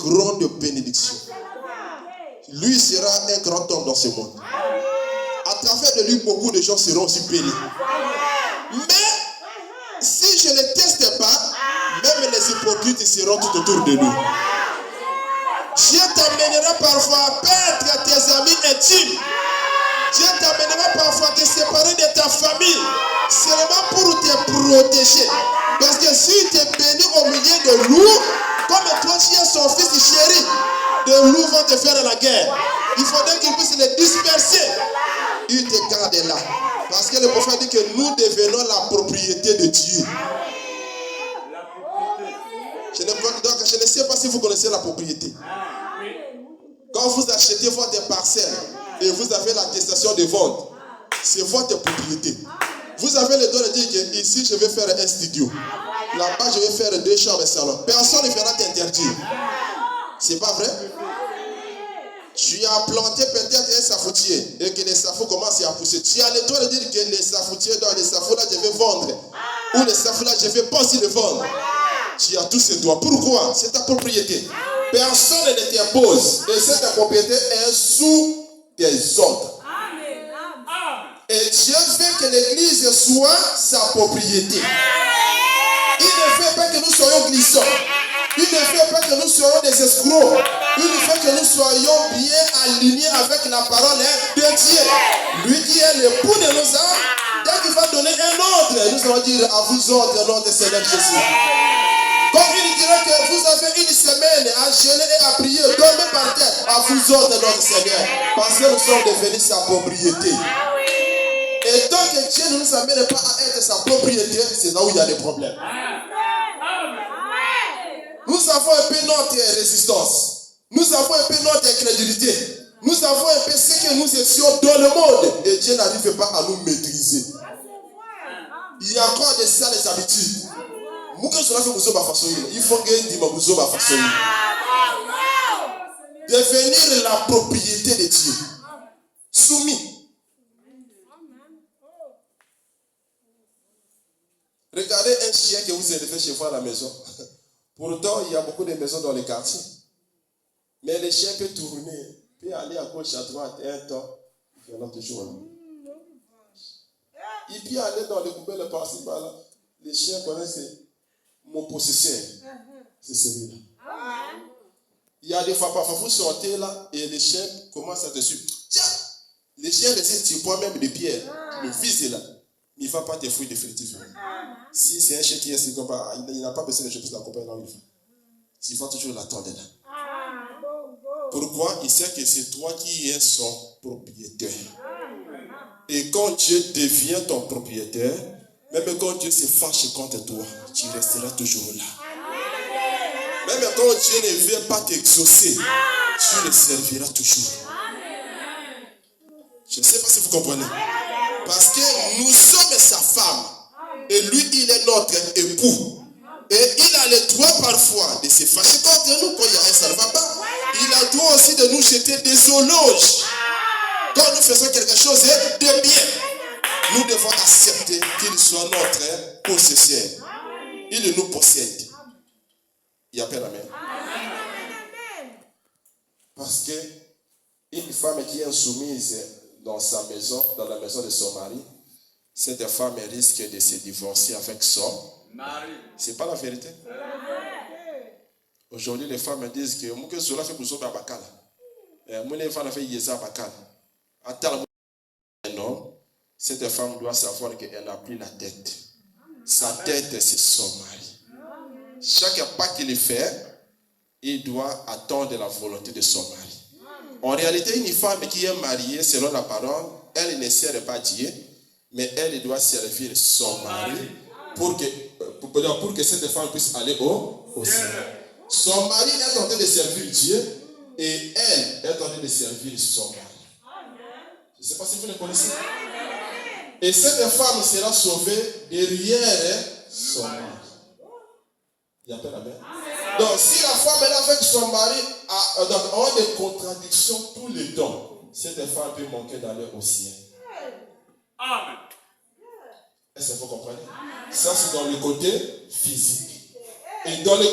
grande bénédiction. Lui sera un grand homme dans ce monde. À travers de lui, beaucoup de gens seront aussi bénis. Mais si je ne teste pas, même les hypocrites seront tout autour de nous. Dieu t'amènera parfois à perdre tes amis intimes. Dieu t'amènera parfois à te séparer de ta famille, seulement pour te protéger. Parce que si tu es béni au milieu de loups, comme toi tu es son fils chéri, de loups vont te faire la guerre. Il faudrait qu'ils puissent les disperser. Il te garde là. Parce que le prophète dit que nous devenons la propriété de Dieu. Je ne sais pas si vous connaissez la propriété. Quand vous achetez votre parcelle et vous avez l'attestation de vente, c'est votre propriété. Vous avez le droit de dire que ici je vais faire un studio. Là-bas je vais faire 2 chambres et salon. Personne ne fera t'interdire. C'est pas vrai? Tu as planté peut-être un safoutier et que les safos commencent à pousser. Tu as le droit de dire que les safoutiers dans les safos là je vais vendre. Ou les safos là je ne vais pas aussi le vendre. Tu as tous ces droits. Pourquoi? C'est ta propriété. Personne ne t'impose. Et cette propriété est sous tes ordres. Et Dieu veut que l'église soit sa propriété. Il ne fait pas que nous soyons glissants. Il ne fait pas que nous soyons des escrocs. Il fait que nous soyons bien alignés avec la parole de Dieu. Lui qui est l'époux de nos âmes, dès qu'il va donner un ordre, nous allons dire à vous ordre, notre Seigneur Jésus. Comme il dirait que vous avez une semaine à jeûner et à prier, dormez par terre, à vous ordre, notre Seigneur. Parce que nous sommes devenus sa propriété. Et tant que Dieu ne nous amène pas à être sa propriété, c'est là où il y a des problèmes. Nous avons un peu notre résistance. Nous avons un peu notre crédulité. Nous avons un peu ce que nous étions dans le monde. Et Dieu n'arrive pas à nous maîtriser. Il y a encore de ça, les habitudes. Il faut devenir la propriété de Dieu. Soumis. Regardez un chien que vous élevez chez vous à la maison. Pourtant, il y a beaucoup de maisons dans les quartiers. Mais le chien peut tourner, peut aller à gauche, à droite, et un temps, il y en a toujours là. Il peut aller dans les poubelles par-ci, par-là. Les chiens connaissent mon possesseur. C'est celui-là. Il y a des fois, parfois, vous sortez là, et les chiens commencent à te suivre. Tiens! Les chiens résistent sur toi même des pierres. Tu le vises là. Il ne va pas te fouiller définitivement. Si c'est un chien qui est comme ça, il n'a pas besoin que je puisse l'accompagner dans le fond. Il va toujours l'attendre là. Pourquoi? Il sait que c'est toi qui es son propriétaire. Et quand Dieu devient ton propriétaire, même quand Dieu se fâche contre toi, tu resteras toujours là. Même quand Dieu ne veut pas t'exaucer, tu le serviras toujours. Je ne sais pas si vous comprenez. Parce que nous sommes sa femme. Et lui, il est notre époux. Et il a le droit parfois de se fâcher contre nous quand il y a un salvapa. Il a le droit aussi de nous jeter des éloges. Quand nous faisons quelque chose de bien, nous devons accepter qu'il soit notre possesseur. Il nous possède. Il y a pas l'amen. Parce que une femme qui est insoumise dans sa maison, dans la maison de son mari, cette femme risque de se divorcer avec son mari. C'est pas la vérité. Aujourd'hui, les femmes disent que moi que cela fait pour sauver à Bakal. Moi les femmes fait yesa Bakal. Attends, non. Cette femme doit savoir qu'elle n'a plus la tête. Sa tête, c'est son mari. Chaque pas qu'il fait, il doit attendre la volonté de son mari. En réalité, une femme qui est mariée, selon la parole, elle ne sert pas Dieu, mais elle doit servir son mari pour que cette femme puisse aller au ciel. Son mari est en train de servir Dieu et elle est en train de servir son mari. Je ne sais pas si vous le connaissez. Et cette femme sera sauvée derrière son mari. Il y a pas la même. Donc, si la femme est avec son mari, a des contradictions tout le temps, cette femme peut manquer d'aller au ciel. Amen. Est-ce que vous comprenez? Ça, c'est dans le côté physique. Et dans le